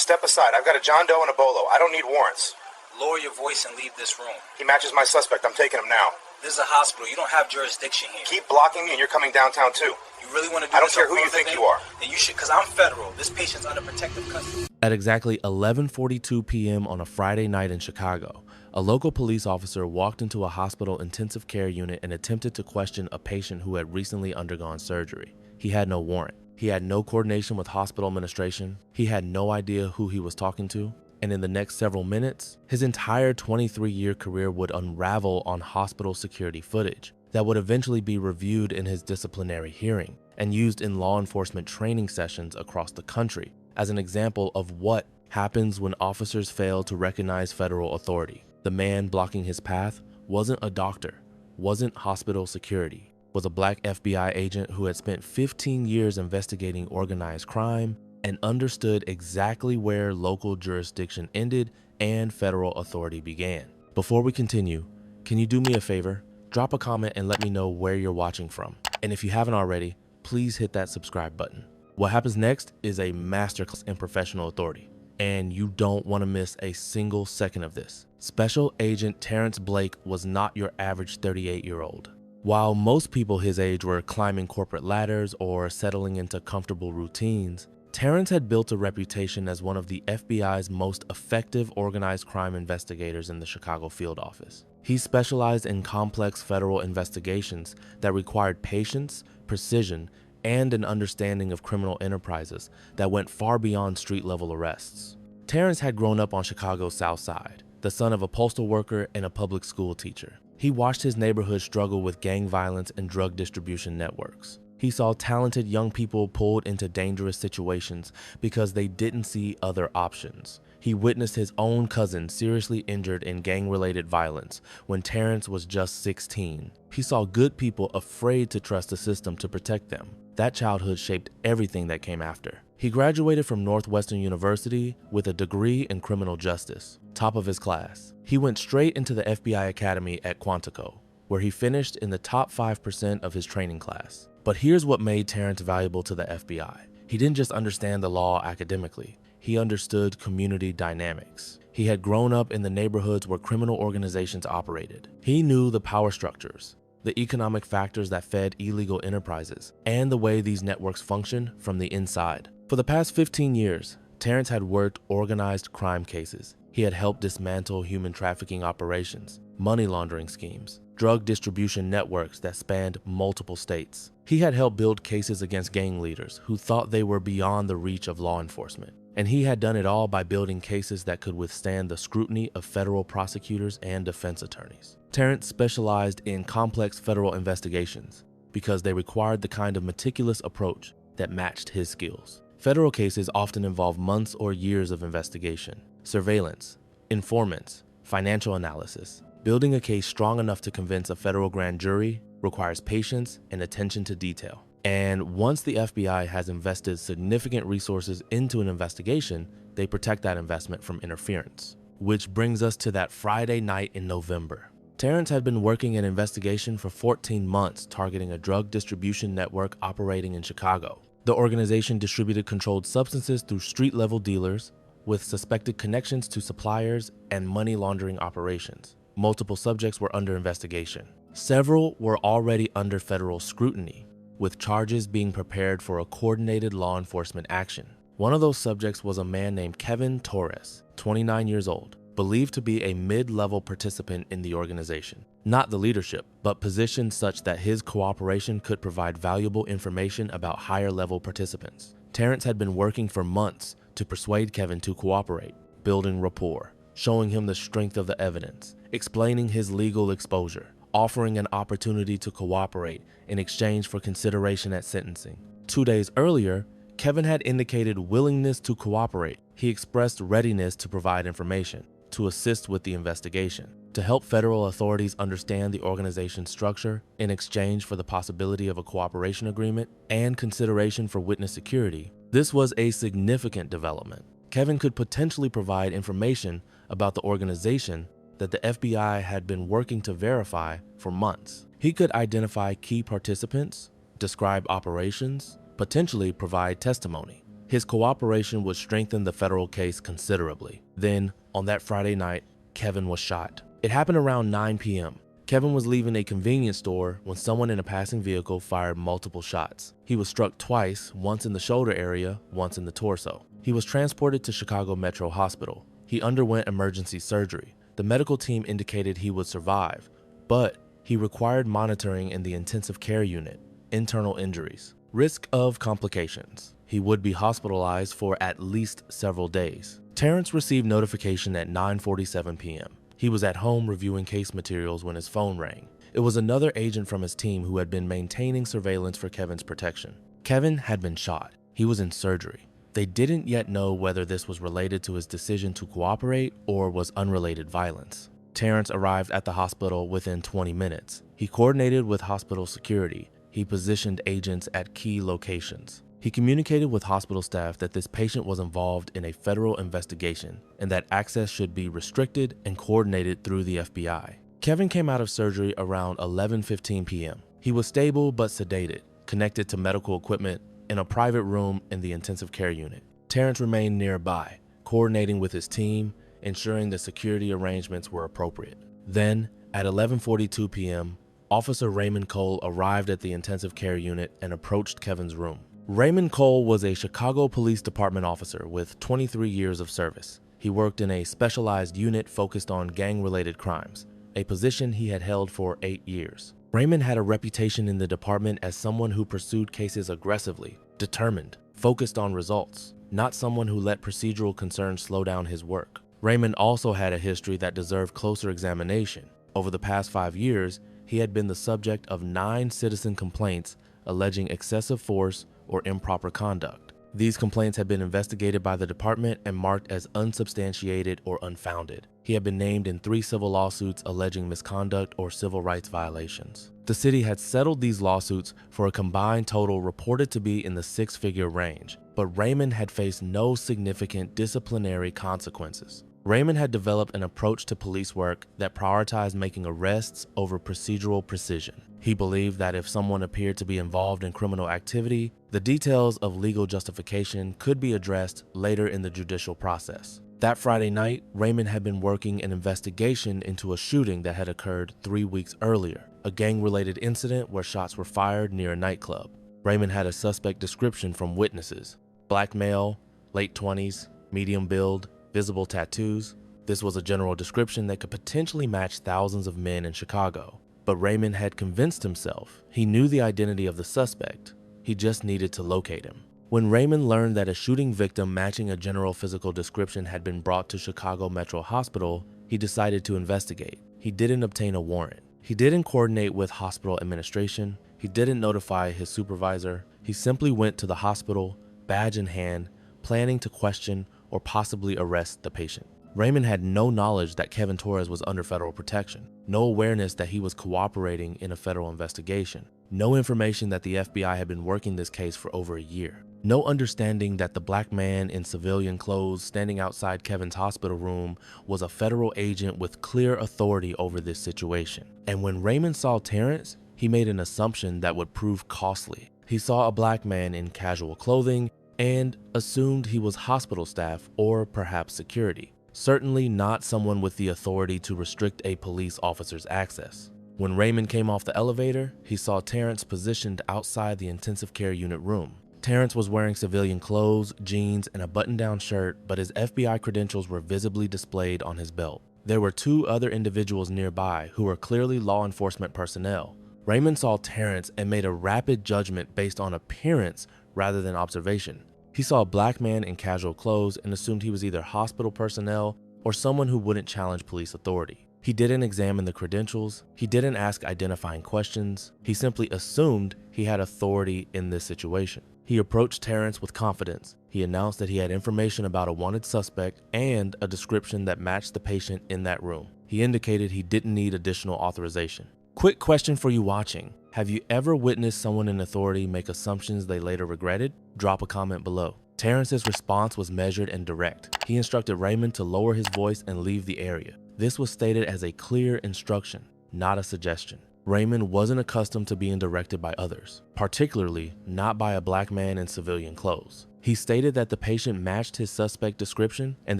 Step aside. I've got a John Doe and a Bolo. I don't need warrants. Lower your voice and leave this room. He matches my suspect. I'm taking him now. This is a hospital. You don't have jurisdiction here. Keep blocking me and you're coming downtown too. You really want to do I don't this care who you think you are. Then you should, because I'm federal. This patient's under protective custody. At exactly 11:42 p.m. on a Friday night in Chicago, a local police officer walked into a hospital intensive care unit and attempted to question a patient who had recently undergone surgery. He had no warrant. He had no coordination with hospital administration. He had no idea who he was talking to. And in the next several minutes, his entire 23-year career would unravel on hospital security footage that would eventually be reviewed in his disciplinary hearing and used in law enforcement training sessions across the country as an example of what happens when officers fail to recognize federal authority. The man blocking his path wasn't a doctor, wasn't hospital security, was a black FBI agent who had spent 15 years investigating organized crime and understood exactly where local jurisdiction ended and federal authority began. Before we continue, can you do me a favor? Drop a comment and let me know where you're watching from. And if you haven't already, please hit that subscribe button. What happens next is a masterclass in professional authority, and you don't want to miss a single second of this. Special Agent Terrence Blake was not your average 38-year-old. While most people his age were climbing corporate ladders or settling into comfortable routines, Terrence had built a reputation as one of the FBI's most effective organized crime investigators in the Chicago field office. He specialized in complex federal investigations that required patience, precision, and an understanding of criminal enterprises that went far beyond street-level arrests. Terrence had grown up on Chicago's South Side, the son of a postal worker and a public school teacher. He watched his neighborhood struggle with gang violence and drug distribution networks. He saw talented young people pulled into dangerous situations because they didn't see other options. He witnessed his own cousin seriously injured in gang-related violence when Terrence was just 16. He saw good people afraid to trust the system to protect them. That childhood shaped everything that came after. He graduated from Northwestern University with a degree in criminal justice, top of his class. He went straight into the FBI Academy at Quantico, where he finished in the top 5% of his training class. But here's what made Terrence valuable to the FBI. He didn't just understand the law academically. He understood community dynamics. He had grown up in the neighborhoods where criminal organizations operated. He knew the power structures, the economic factors that fed illegal enterprises, and the way these networks function from the inside. For the past 15 years, Terrence had worked organized crime cases. He had helped dismantle human trafficking operations, money laundering schemes, drug distribution networks that spanned multiple states. He had helped build cases against gang leaders who thought they were beyond the reach of law enforcement. And he had done it all by building cases that could withstand the scrutiny of federal prosecutors and defense attorneys. Terrence specialized in complex federal investigations because they required the kind of meticulous approach that matched his skills. Federal cases often involve months or years of investigation, surveillance, informants, financial analysis. Building a case strong enough to convince a federal grand jury requires patience and attention to detail. And once the FBI has invested significant resources into an investigation, they protect that investment from interference. Which brings us to that Friday night in November. Terrence had been working an investigation for 14 months targeting a drug distribution network operating in Chicago. The organization distributed controlled substances through street-level dealers with suspected connections to suppliers and money laundering operations. Multiple subjects were under investigation. Several were already under federal scrutiny, with charges being prepared for a coordinated law enforcement action. One of those subjects was a man named Kevin Torres, 29 years old, believed to be a mid-level participant in the organization. Not the leadership, but positioned such that his cooperation could provide valuable information about higher-level participants. Terrence had been working for months to persuade Kevin to cooperate, building rapport, showing him the strength of the evidence, explaining his legal exposure, offering an opportunity to cooperate in exchange for consideration at sentencing. 2 days earlier, Kevin had indicated willingness to cooperate. He expressed readiness to provide information, to assist with the investigation, to help federal authorities understand the organization's structure in exchange for the possibility of a cooperation agreement and consideration for witness security. This was a significant development. Kevin could potentially provide information about the organization that the FBI had been working to verify for months. He could identify key participants, describe operations, potentially provide testimony. His cooperation would strengthen the federal case considerably. Then, on that Friday night, Kevin was shot. It happened around 9 p.m. Kevin was leaving a convenience store when someone in a passing vehicle fired multiple shots. He was struck twice, once in the shoulder area, once in the torso. He was transported to Chicago Metro Hospital. He underwent emergency surgery. The medical team indicated he would survive, but he required monitoring in the intensive care unit. Internal injuries. Risk of complications. He would be hospitalized for at least several days. Terrence received notification at 9:47 p.m. He was at home reviewing case materials when his phone rang. It was another agent from his team who had been maintaining surveillance for Kevin's protection. Kevin had been shot. He was in surgery. They didn't yet know whether this was related to his decision to cooperate or was unrelated violence. Terrence arrived at the hospital within 20 minutes. He coordinated with hospital security. He positioned agents at key locations. He communicated with hospital staff that this patient was involved in a federal investigation and that access should be restricted and coordinated through the FBI. Kevin came out of surgery around 11:15 p.m. He was stable but sedated, connected to medical equipment in a private room in the intensive care unit. Terrence remained nearby, coordinating with his team, ensuring the security arrangements were appropriate. Then, at 11:42 p.m., Officer Raymond Cole arrived at the intensive care unit and approached Kevin's room. Raymond Cole was a Chicago Police Department officer with 23 years of service. He worked in a specialized unit focused on gang-related crimes, a position he had held for 8 years. Raymond had a reputation in the department as someone who pursued cases aggressively, determined, focused on results, not someone who let procedural concerns slow down his work. Raymond also had a history that deserved closer examination. Over the past 5 years, he had been the subject of 9 citizen complaints alleging excessive force or improper conduct. These complaints had been investigated by the department and marked as unsubstantiated or unfounded. He had been named in 3 civil lawsuits alleging misconduct or civil rights violations. The city had settled these lawsuits for a combined total reported to be in the 6-figure range, but Raymond had faced no significant disciplinary consequences. Raymond had developed an approach to police work that prioritized making arrests over procedural precision. He believed that if someone appeared to be involved in criminal activity, the details of legal justification could be addressed later in the judicial process. That Friday night, Raymond had been working an investigation into a shooting that had occurred 3 weeks earlier, a gang-related incident where shots were fired near a nightclub. Raymond had a suspect description from witnesses: black male, late 20s, medium build, visible tattoos. This was a general description that could potentially match thousands of men in Chicago. But Raymond had convinced himself he knew the identity of the suspect. He just needed to locate him. When Raymond learned that a shooting victim matching a general physical description had been brought to Chicago Metro Hospital, he decided to investigate. He didn't obtain a warrant. He didn't coordinate with hospital administration. He didn't notify his supervisor. He simply went to the hospital, badge in hand, planning to question or possibly arrest the patient. Raymond had no knowledge that Kevin Torres was under federal protection, no awareness that he was cooperating in a federal investigation, no information that the FBI had been working this case for over a year, no understanding that the black man in civilian clothes standing outside Kevin's hospital room was a federal agent with clear authority over this situation. And when Raymond saw Terrence, he made an assumption that would prove costly. He saw a black man in casual clothing and assumed he was hospital staff or perhaps security. Certainly not someone with the authority to restrict a police officer's access. When Raymond came off the elevator, he saw Terrence positioned outside the intensive care unit room. Terrence was wearing civilian clothes, jeans, and a button-down shirt, but his FBI credentials were visibly displayed on his belt. There were 2 other individuals nearby who were clearly law enforcement personnel. Raymond saw Terrence and made a rapid judgment based on appearance rather than observation. He saw a black man in casual clothes and assumed he was either hospital personnel or someone who wouldn't challenge police authority. He didn't examine the credentials. He didn't ask identifying questions. He simply assumed he had authority in this situation. He approached Terrence with confidence. He announced that he had information about a wanted suspect and a description that matched the patient in that room. He indicated he didn't need additional authorization. Quick question for you watching. Have you ever witnessed someone in authority make assumptions they later regretted? Drop a comment below. Terrence's response was measured and direct. He instructed Raymond to lower his voice and leave the area. This was stated as a clear instruction, not a suggestion. Raymond wasn't accustomed to being directed by others, particularly not by a black man in civilian clothes. He stated that the patient matched his suspect description and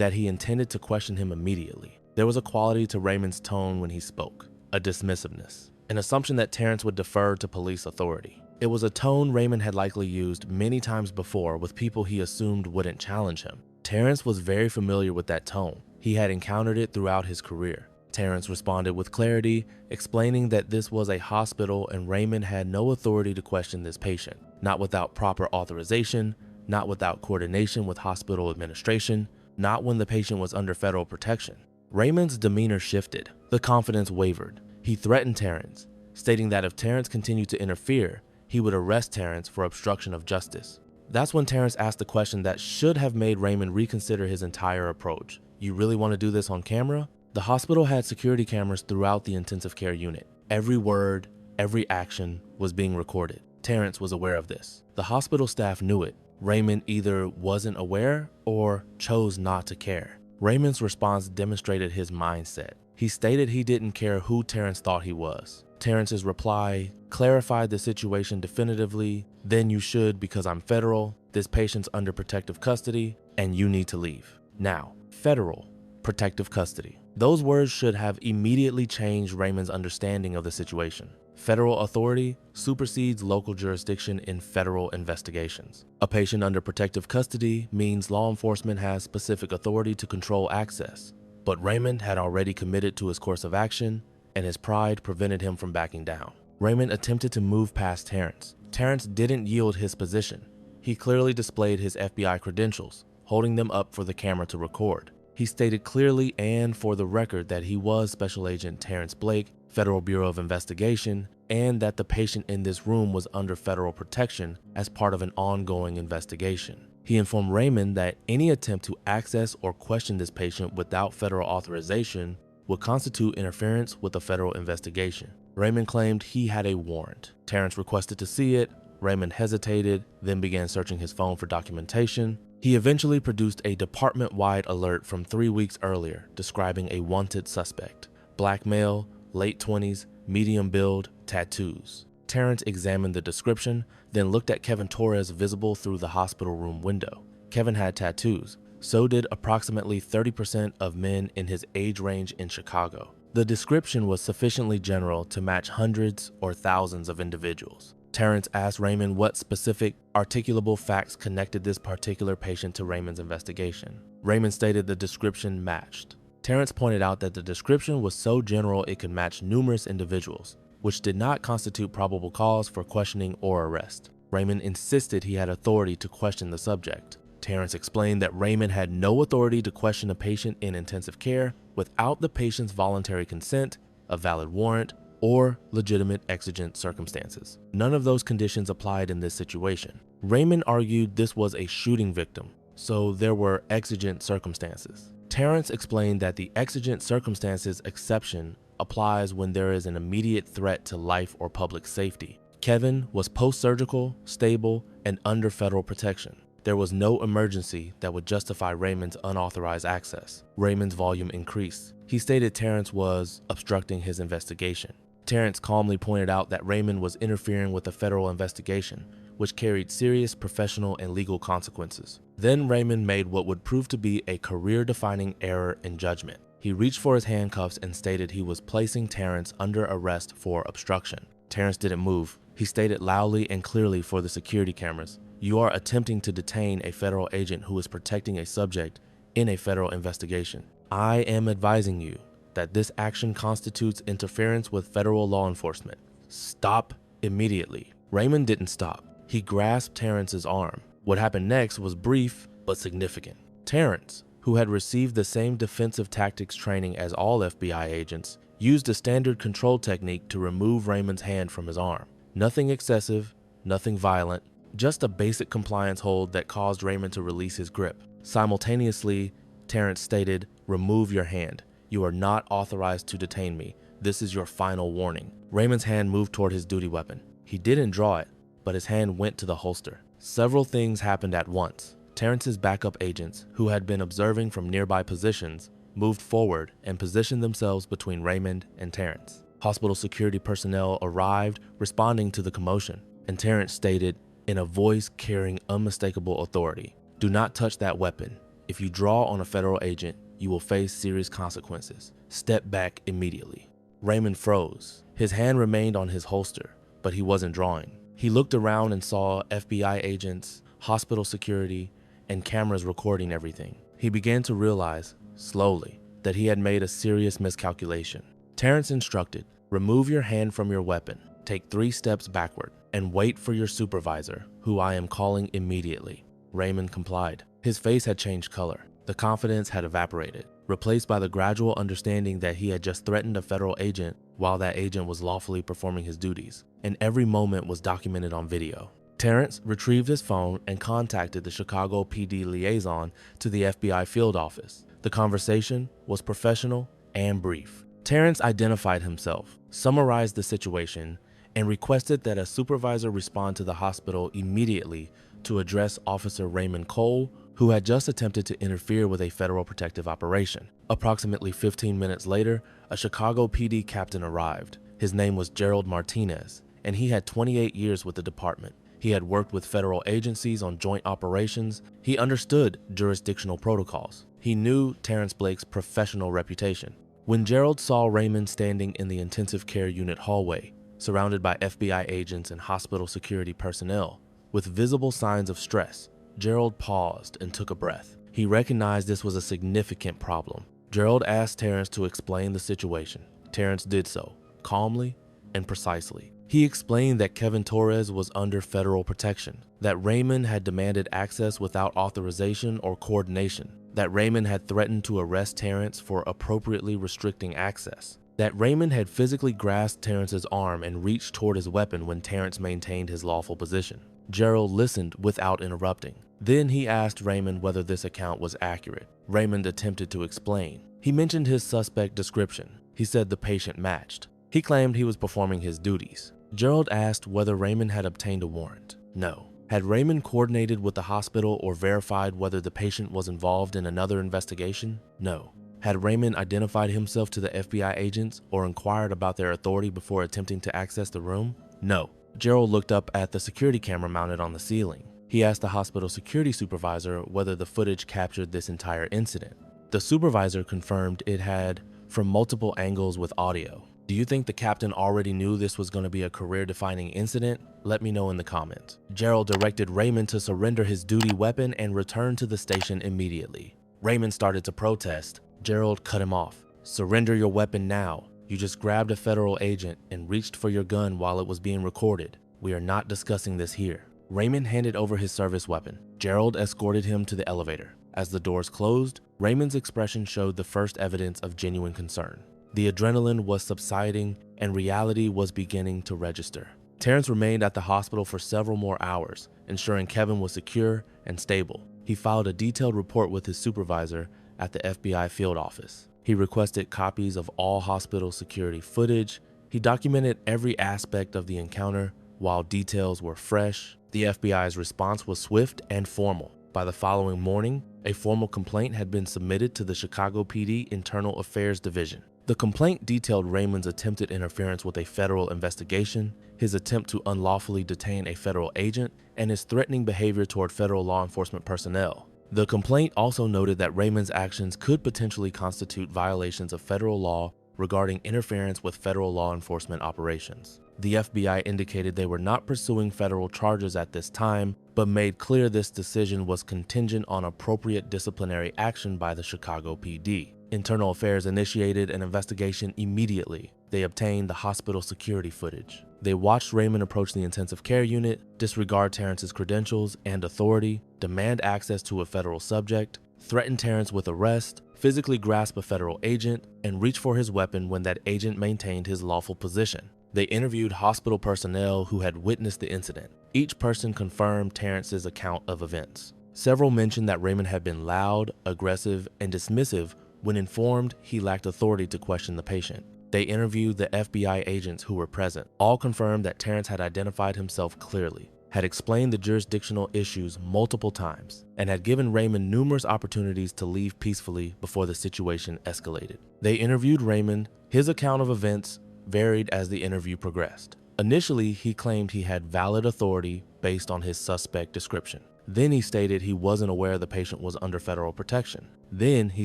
that he intended to question him immediately. There was a quality to Raymond's tone when he spoke, a dismissiveness, an assumption that Terrence would defer to police authority. It was a tone Raymond had likely used many times before with people he assumed wouldn't challenge him. Terrence was very familiar with that tone. He had encountered it throughout his career. Terrence responded with clarity, explaining that this was a hospital and Raymond had no authority to question this patient, not without proper authorization, not without coordination with hospital administration, not when the patient was under federal protection. Raymond's demeanor shifted. The confidence wavered. He threatened Terrence, stating that if Terrence continued to interfere, he would arrest Terrence for obstruction of justice. That's when Terrence asked the question that should have made Raymond reconsider his entire approach. You really want to do this on camera? The hospital had security cameras throughout the intensive care unit. Every word, every action was being recorded. Terrence was aware of this. The hospital staff knew it. Raymond either wasn't aware or chose not to care. Raymond's response demonstrated his mindset. He stated he didn't care who Terrence thought he was. Terrence's reply clarified the situation definitively. Then you should because I'm federal, this patient's under protective custody, and you need to leave. Now, federal protective custody. Those words should have immediately changed Raymond's understanding of the situation. Federal authority supersedes local jurisdiction in federal investigations. A patient under protective custody means law enforcement has specific authority to control access. But Raymond had already committed to his course of action, and his pride prevented him from backing down. Raymond attempted to move past Terrence. Terrence didn't yield his position. He clearly displayed his FBI credentials, holding them up for the camera to record. He stated clearly and for the record that he was Special Agent Terrence Blake, Federal Bureau of Investigation, and that the patient in this room was under federal protection as part of an ongoing investigation. He informed Raymond that any attempt to access or question this patient without federal authorization would constitute interference with a federal investigation. Raymond claimed he had a warrant. Terrence requested to see it. Raymond hesitated, then began searching his phone for documentation. He eventually produced a department-wide alert from 3 weeks earlier describing a wanted suspect. Black male, late 20s, medium build, tattoos. Terrence examined the description, then looked at Kevin Torres visible through the hospital room window. Kevin had tattoos. So did approximately 30% of men in his age range in Chicago. The description was sufficiently general to match hundreds or thousands of individuals. Terrence asked Raymond what specific articulable facts connected this particular patient to Raymond's investigation. Raymond stated the description matched. Terrence pointed out that the description was so general it could match numerous individuals, which did not constitute probable cause for questioning or arrest. Raymond insisted he had authority to question the subject. Terrence explained that Raymond had no authority to question a patient in intensive care without the patient's voluntary consent, a valid warrant, or legitimate exigent circumstances. None of those conditions applied in this situation. Raymond argued this was a shooting victim, so there were exigent circumstances. Terrence explained that the exigent circumstances exception applies when there is an immediate threat to life or public safety. Kevin was post-surgical, stable, and under federal protection. There was no emergency that would justify Raymond's unauthorized access. Raymond's volume increased. He stated Terrence was obstructing his investigation. Terrence calmly pointed out that Raymond was interfering with a federal investigation, which carried serious professional and legal consequences. Then Raymond made what would prove to be a career-defining error in judgment. He reached for his handcuffs and stated he was placing Terrence under arrest for obstruction. Terrence didn't move. He stated loudly and clearly for the security cameras, "You are attempting to detain a federal agent who is protecting a subject in a federal investigation. I am advising you that this action constitutes interference with federal law enforcement. Stop immediately." Raymond didn't stop. He grasped Terrence's arm. What happened next was brief but significant. Terrence, who had received the same defensive tactics training as all FBI agents, used a standard control technique to remove Raymond's hand from his arm. Nothing excessive, nothing violent, just a basic compliance hold that caused Raymond to release his grip. Simultaneously, Terrence stated, "Remove your hand. You are not authorized to detain me. This is your final warning." Raymond's hand moved toward his duty weapon. He didn't draw it, but his hand went to the holster. Several things happened at once. Terrence's backup agents, who had been observing from nearby positions, moved forward and positioned themselves between Raymond and Terrence. Hospital security personnel arrived, responding to the commotion, and Terrence stated in a voice carrying unmistakable authority, "Do not touch that weapon. If you draw on a federal agent, you will face serious consequences. Step back immediately." Raymond froze. His hand remained on his holster, but he wasn't drawing. He looked around and saw FBI agents, hospital security, and cameras recording everything. He began to realize, slowly, that he had made a serious miscalculation. Terrence instructed, "Remove your hand from your weapon, take 3 steps backward, and wait for your supervisor, who I am calling immediately." Raymond complied. His face had changed color. The confidence had evaporated, replaced by the gradual understanding that he had just threatened a federal agent while that agent was lawfully performing his duties, and every moment was documented on video. Terrence retrieved his phone and contacted the Chicago PD liaison to the FBI field office. The conversation was professional and brief. Terrence identified himself, summarized the situation, and requested that a supervisor respond to the hospital immediately to address Officer Raymond Cole, who had just attempted to interfere with a federal protective operation. Approximately 15 minutes later, a Chicago PD captain arrived. His name was Gerald Martinez, and he had 28 years with the department. He had worked with federal agencies on joint operations. He understood jurisdictional protocols. He knew Terrence Blake's professional reputation. When Gerald saw Raymond standing in the intensive care unit hallway, surrounded by FBI agents and hospital security personnel, with visible signs of stress, Gerald paused and took a breath. He recognized this was a significant problem. Gerald asked Terrence to explain the situation. Terrence did so, calmly and precisely. He explained that Kevin Torres was under federal protection, that Raymond had demanded access without authorization or coordination, that Raymond had threatened to arrest Terrence for appropriately restricting access, that Raymond had physically grasped Terrence's arm and reached toward his weapon when Terrence maintained his lawful position. Gerald listened without interrupting. Then he asked Raymond whether this account was accurate. Raymond attempted to explain. He mentioned his suspect description. He said the patient matched. He claimed he was performing his duties. Gerald asked whether Raymond had obtained a warrant. No. Had Raymond coordinated with the hospital or verified whether the patient was involved in another investigation? No. Had Raymond identified himself to the FBI agents or inquired about their authority before attempting to access the room? No. Gerald looked up at the security camera mounted on the ceiling. He asked the hospital security supervisor whether the footage captured this entire incident. The supervisor confirmed it had from multiple angles with audio. Do you think the captain already knew this was going to be a career-defining incident? Let me know in the comments. Gerald directed Raymond to surrender his duty weapon and return to the station immediately. Raymond started to protest. Gerald cut him off. "Surrender your weapon now. You just grabbed a federal agent and reached for your gun while it was being recorded. We are not discussing this here." Raymond handed over his service weapon. Gerald escorted him to the elevator. As the doors closed, Raymond's expression showed the first evidence of genuine concern. The adrenaline was subsiding and reality was beginning to register. Terrence remained at the hospital for several more hours, ensuring Kevin was secure and stable. He filed a detailed report with his supervisor at the FBI field office. He requested copies of all hospital security footage. He documented every aspect of the encounter while details were fresh. The FBI's response was swift and formal. By the following morning, a formal complaint had been submitted to the Chicago PD Internal Affairs Division. The complaint detailed Raymond's attempted interference with a federal investigation, his attempt to unlawfully detain a federal agent, and his threatening behavior toward federal law enforcement personnel. The complaint also noted that Raymond's actions could potentially constitute violations of federal law regarding interference with federal law enforcement operations. The FBI indicated they were not pursuing federal charges at this time, but made clear this decision was contingent on appropriate disciplinary action by the Chicago PD. Internal Affairs initiated an investigation immediately. They obtained the hospital security footage. They watched Raymond approach the intensive care unit, disregard Terrence's credentials and authority, demand access to a federal subject, threaten Terrence with arrest, physically grasp a federal agent, and reach for his weapon when that agent maintained his lawful position. They interviewed hospital personnel who had witnessed the incident. Each person confirmed Terrence's account of events. Several mentioned that Raymond had been loud, aggressive, and dismissive when informed he lacked authority to question the patient. They interviewed the FBI agents who were present. All confirmed that Terrence had identified himself clearly, had explained the jurisdictional issues multiple times, and had given Raymond numerous opportunities to leave peacefully before the situation escalated. They interviewed Raymond. His account of events varied as the interview progressed. Initially, he claimed he had valid authority based on his suspect description. Then he stated he wasn't aware the patient was under federal protection. Then he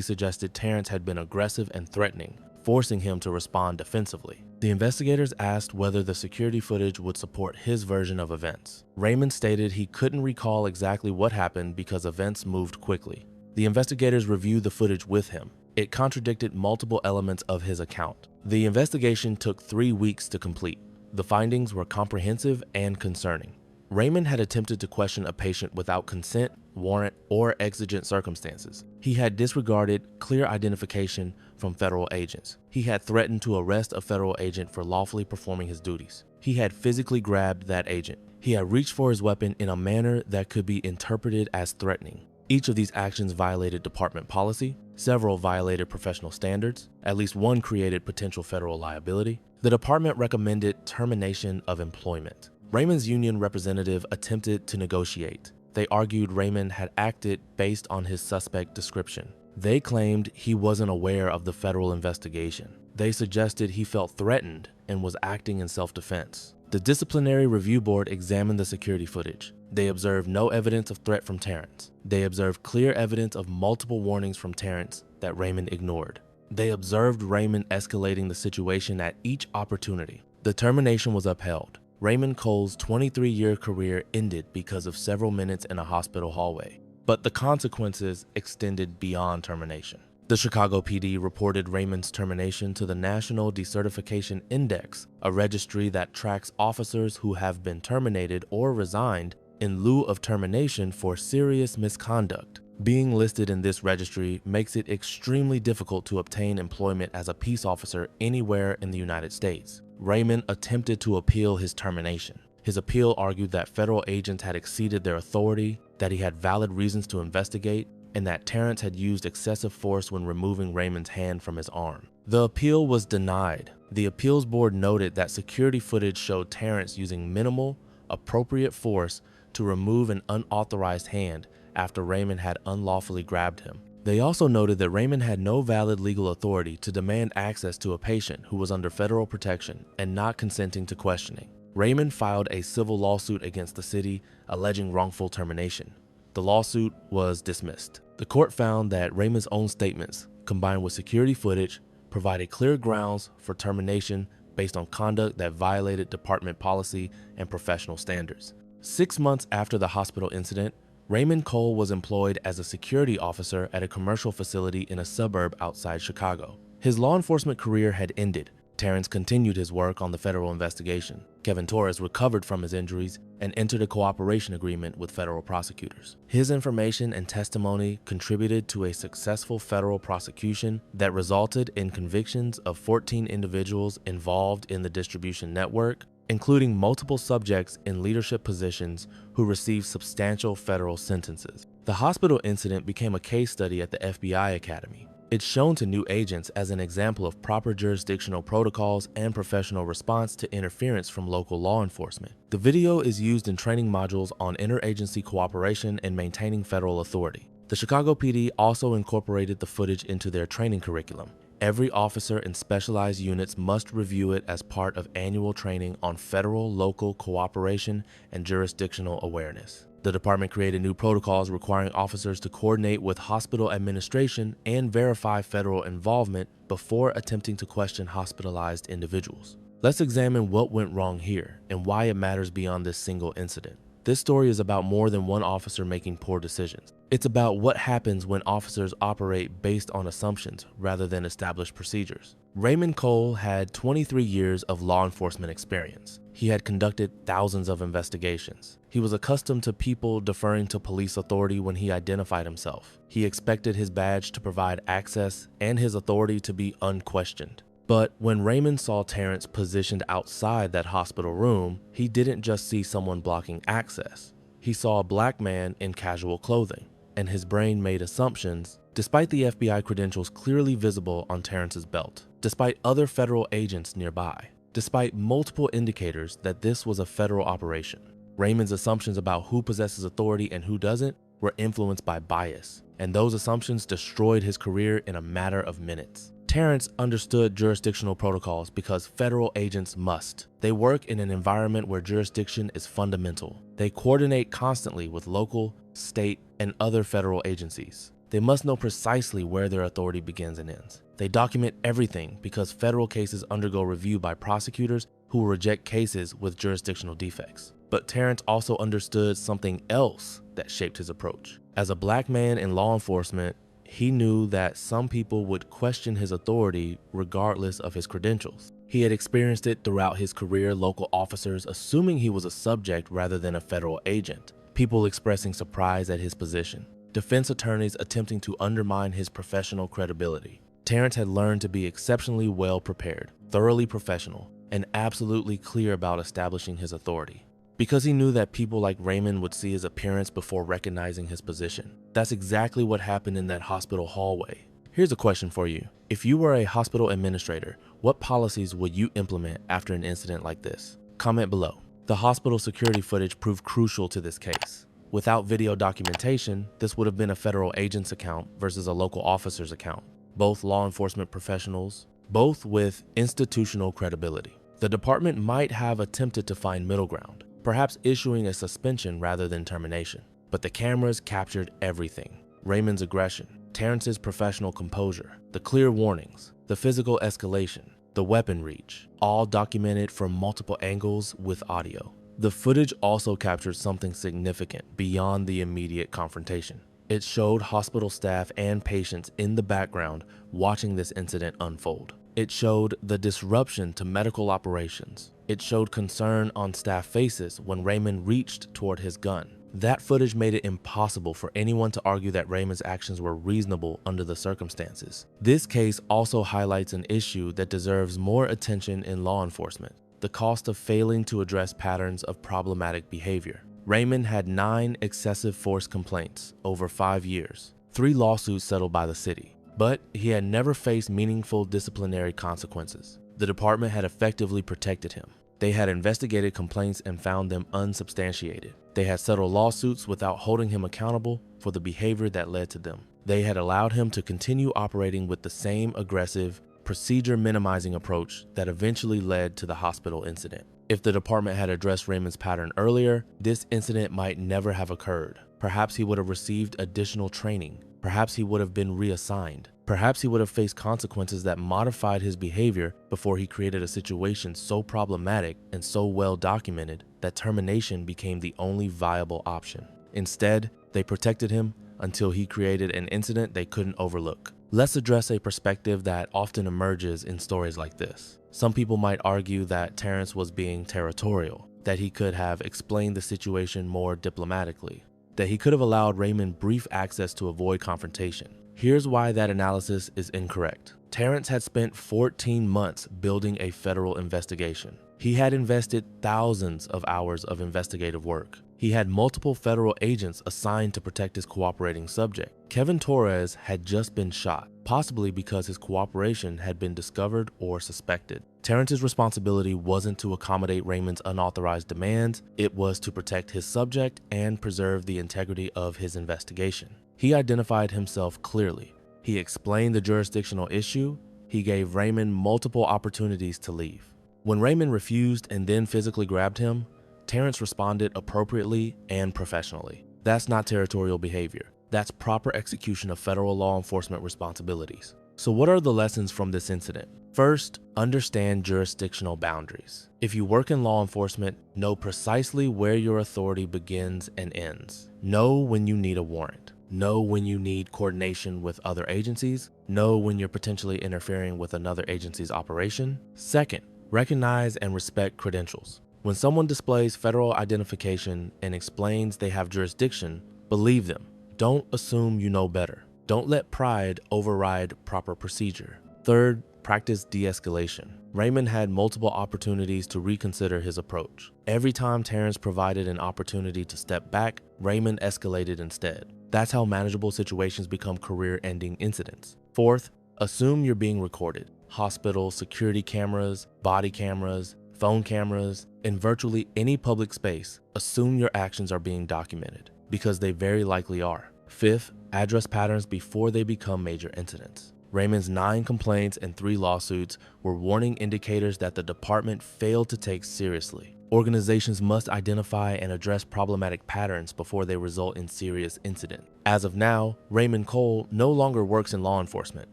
suggested Terrence had been aggressive and threatening, forcing him to respond defensively. The investigators asked whether the security footage would support his version of events. Raymond stated he couldn't recall exactly what happened because events moved quickly. The investigators reviewed the footage with him. It contradicted multiple elements of his account. The investigation took 3 weeks to complete. The findings were comprehensive and concerning. Raymond had attempted to question a patient without consent, warrant, or exigent circumstances. He had disregarded clear identification from federal agents. He had threatened to arrest a federal agent for lawfully performing his duties. He had physically grabbed that agent. He had reached for his weapon in a manner that could be interpreted as threatening. Each of these actions violated department policy. Several violated professional standards. At least one created potential federal liability. The department recommended termination of employment. Raymond's union representative attempted to negotiate. They argued Raymond had acted based on his suspect description. They claimed he wasn't aware of the federal investigation. They suggested he felt threatened and was acting in self-defense. The disciplinary review board examined the security footage. They observed no evidence of threat from Terrence. They observed clear evidence of multiple warnings from Terrence that Raymond ignored. They observed Raymond escalating the situation at each opportunity. The termination was upheld. Raymond Cole's 23-year career ended because of several minutes in a hospital hallway, but the consequences extended beyond termination. The Chicago PD reported Raymond's termination to the National Decertification Index, a registry that tracks officers who have been terminated or resigned in lieu of termination for serious misconduct. Being listed in this registry makes it extremely difficult to obtain employment as a peace officer anywhere in the United States. Raymond attempted to appeal his termination. His appeal argued that federal agents had exceeded their authority, that he had valid reasons to investigate, and that Terrence had used excessive force when removing Raymond's hand from his arm. The appeal was denied. The appeals board noted that security footage showed Terrence using minimal, appropriate force to remove an unauthorized hand after Raymond had unlawfully grabbed him. They also noted that Raymond had no valid legal authority to demand access to a patient who was under federal protection and not consenting to questioning. Raymond filed a civil lawsuit against the city alleging wrongful termination. The lawsuit was dismissed. The court found that Raymond's own statements, combined with security footage, provided clear grounds for termination based on conduct that violated department policy and professional standards. 6 months after the hospital incident, Raymond Cole was employed as a security officer at a commercial facility in a suburb outside Chicago. His law enforcement career had ended. Terrence continued his work on the federal investigation. Kevin Torres recovered from his injuries and entered a cooperation agreement with federal prosecutors. His information and testimony contributed to a successful federal prosecution that resulted in convictions of 14 individuals involved in the distribution network, including multiple subjects in leadership positions who received substantial federal sentences. The hospital incident became a case study at the FBI Academy. It's shown to new agents as an example of proper jurisdictional protocols and professional response to interference from local law enforcement. The video is used in training modules on interagency cooperation and maintaining federal authority. The Chicago PD also incorporated the footage into their training curriculum. Every officer in specialized units must review it as part of annual training on federal-local cooperation and jurisdictional awareness. The department created new protocols requiring officers to coordinate with hospital administration and verify federal involvement before attempting to question hospitalized individuals. Let's examine what went wrong here and why it matters beyond this single incident. This story is about more than one officer making poor decisions. It's about what happens when officers operate based on assumptions rather than established procedures. Raymond Cole had 23 years of law enforcement experience. He had conducted thousands of investigations. He was accustomed to people deferring to police authority when he identified himself. He expected his badge to provide access and his authority to be unquestioned. But when Raymond saw Terrence positioned outside that hospital room, he didn't just see someone blocking access. He saw a black man in casual clothing, and his brain made assumptions, despite the FBI credentials clearly visible on Terrence's belt, despite other federal agents nearby, despite multiple indicators that this was a federal operation. Raymond's assumptions about who possesses authority and who doesn't were influenced by bias, and those assumptions destroyed his career in a matter of minutes. Terrence understood jurisdictional protocols because federal agents must. They work in an environment where jurisdiction is fundamental. They coordinate constantly with local, state, and other federal agencies. They must know precisely where their authority begins and ends. They document everything because federal cases undergo review by prosecutors who will reject cases with jurisdictional defects. But Terrence also understood something else that shaped his approach. As a black man in law enforcement, he knew that some people would question his authority regardless of his credentials. He had experienced it throughout his career, local officers assuming he was a subject rather than a federal agent, people expressing surprise at his position, defense attorneys attempting to undermine his professional credibility. Terrence had learned to be exceptionally well prepared, thoroughly professional, and absolutely clear about establishing his authority. Because he knew that people like Raymond would see his appearance before recognizing his position. That's exactly what happened in that hospital hallway. Here's a question for you. If you were a hospital administrator, what policies would you implement after an incident like this? Comment below. The hospital security footage proved crucial to this case. Without video documentation, this would have been a federal agent's account versus a local officer's account. Both law enforcement professionals, both with institutional credibility. The department might have attempted to find middle ground, perhaps issuing a suspension rather than termination. But the cameras captured everything. Raymond's aggression, Terrence's professional composure, the clear warnings, the physical escalation, the weapon reach, all documented from multiple angles with audio. The footage also captured something significant beyond the immediate confrontation. It showed hospital staff and patients in the background watching this incident unfold. It showed the disruption to medical operations. It showed concern on staff faces when Raymond reached toward his gun. That footage made it impossible for anyone to argue that Raymond's actions were reasonable under the circumstances. This case also highlights an issue that deserves more attention in law enforcement: the cost of failing to address patterns of problematic behavior. Raymond had 9 excessive force complaints over 5 years, 3 lawsuits settled by the city. But he had never faced meaningful disciplinary consequences. The department had effectively protected him. They had investigated complaints and found them unsubstantiated. They had settled lawsuits without holding him accountable for the behavior that led to them. They had allowed him to continue operating with the same aggressive, procedure-minimizing approach that eventually led to the hospital incident. If the department had addressed Raymond's pattern earlier, this incident might never have occurred. Perhaps he would have received additional training. Perhaps he would have been reassigned. Perhaps he would have faced consequences that modified his behavior before he created a situation so problematic and so well documented that termination became the only viable option. Instead, they protected him until he created an incident they couldn't overlook. Let's address a perspective that often emerges in stories like this. Some people might argue that Terrence was being territorial, that he could have explained the situation more diplomatically, that he could have allowed Raymond brief access to avoid confrontation. Here's why that analysis is incorrect. Terrence had spent 14 months building a federal investigation. He had invested thousands of hours of investigative work. He had multiple federal agents assigned to protect his cooperating subject. Kevin Torres had just been shot, possibly because his cooperation had been discovered or suspected. Terrence's responsibility wasn't to accommodate Raymond's unauthorized demands, it was to protect his subject and preserve the integrity of his investigation. He identified himself clearly. He explained the jurisdictional issue. He gave Raymond multiple opportunities to leave. When Raymond refused and then physically grabbed him, Terrence responded appropriately and professionally. That's not territorial behavior. That's proper execution of federal law enforcement responsibilities. So what are the lessons from this incident? First, understand jurisdictional boundaries. If you work in law enforcement, know precisely where your authority begins and ends. Know when you need a warrant. Know when you need coordination with other agencies. Know when you're potentially interfering with another agency's operation. Second, recognize and respect credentials. When someone displays federal identification and explains they have jurisdiction, believe them. Don't assume you know better. Don't let pride override proper procedure. Third, practice de-escalation. Raymond had multiple opportunities to reconsider his approach. Every time Terrence provided an opportunity to step back, Raymond escalated instead. That's how manageable situations become career-ending incidents. Fourth, assume you're being recorded. Hospital security cameras, body cameras, phone cameras, in virtually any public space, assume your actions are being documented, because they very likely are. Fifth, address patterns before they become major incidents. Raymond's 9 complaints and 3 lawsuits were warning indicators that the department failed to take seriously. Organizations must identify and address problematic patterns before they result in serious incident. As of now, Raymond Cole no longer works in law enforcement.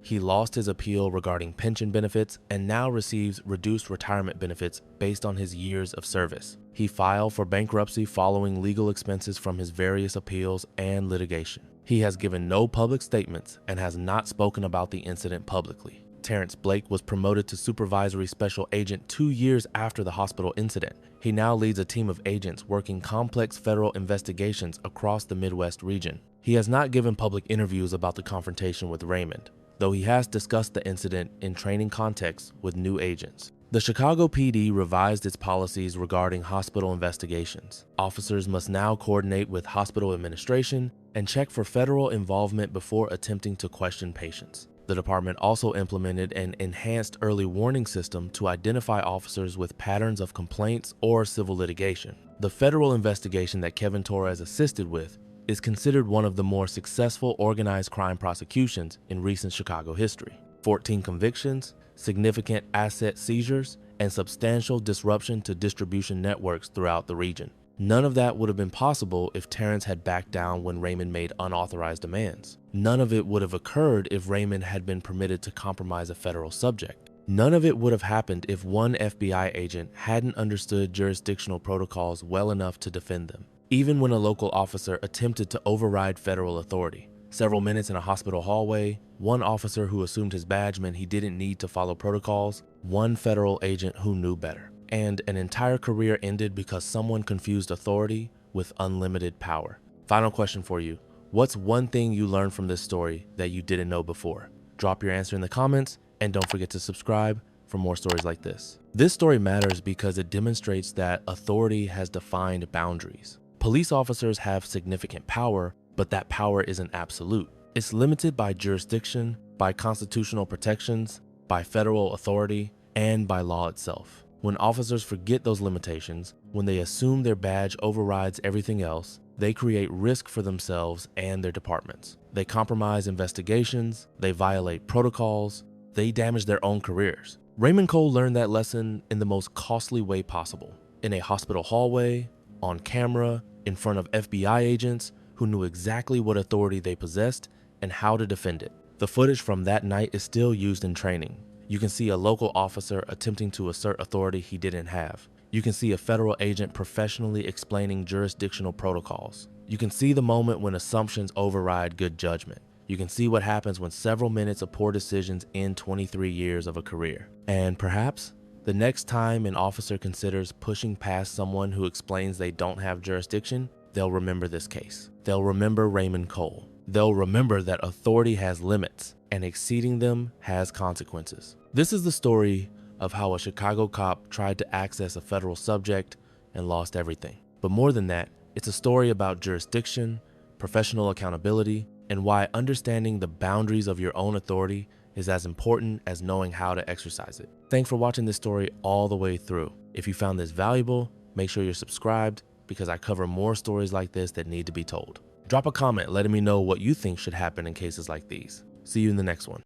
He lost his appeal regarding pension benefits and now receives reduced retirement benefits based on his years of service. He filed for bankruptcy following legal expenses from his various appeals and litigation. He has given no public statements and has not spoken about the incident publicly. Terrence Blake was promoted to supervisory special agent 2 years after the hospital incident. He now leads a team of agents working complex federal investigations across the Midwest region. He has not given public interviews about the confrontation with Raymond, though he has discussed the incident in training contexts with new agents. The Chicago PD revised its policies regarding hospital investigations. Officers must now coordinate with hospital administration and check for federal involvement before attempting to question patients. The department also implemented an enhanced early warning system to identify officers with patterns of complaints or civil litigation. The federal investigation that Kevin Torres assisted with is considered one of the more successful organized crime prosecutions in recent Chicago history. 14 convictions, significant asset seizures, and substantial disruption to distribution networks throughout the region. None of that would have been possible if Terrence had backed down when Raymond made unauthorized demands. None of it would have occurred if Raymond had been permitted to compromise a federal subject. None of it would have happened if one FBI agent hadn't understood jurisdictional protocols well enough to defend them. Even when a local officer attempted to override federal authority. Several minutes in a hospital hallway, one officer who assumed his badge meant he didn't need to follow protocols, one federal agent who knew better. And an entire career ended because someone confused authority with unlimited power. Final question for you. What's one thing you learned from this story that you didn't know before? Drop your answer in the comments, and don't forget to subscribe for more stories like this. This story matters because it demonstrates that authority has defined boundaries. Police officers have significant power, but that power isn't absolute. It's limited by jurisdiction, by constitutional protections, by federal authority, and by law itself. When officers forget those limitations, when they assume their badge overrides everything else, they create risk for themselves and their departments. They compromise investigations, they violate protocols, they damage their own careers. Raymond Cole learned that lesson in the most costly way possible. In a hospital hallway, on camera, in front of FBI agents who knew exactly what authority they possessed and how to defend it. The footage from that night is still used in training. You can see a local officer attempting to assert authority he didn't have. You can see a federal agent professionally explaining jurisdictional protocols. You can see the moment when assumptions override good judgment. You can see what happens when several minutes of poor decisions end 23 years of a career. And perhaps, the next time an officer considers pushing past someone who explains they don't have jurisdiction, they'll remember this case. They'll remember Raymond Cole. They'll remember that authority has limits and exceeding them has consequences. This is the story of how a Chicago cop tried to access a federal subject and lost everything. But more than that, it's a story about jurisdiction, professional accountability, and why understanding the boundaries of your own authority is as important as knowing how to exercise it. Thanks for watching this story all the way through. If you found this valuable, make sure you're subscribed because I cover more stories like this that need to be told. Drop a comment letting me know what you think should happen in cases like these. See you in the next one.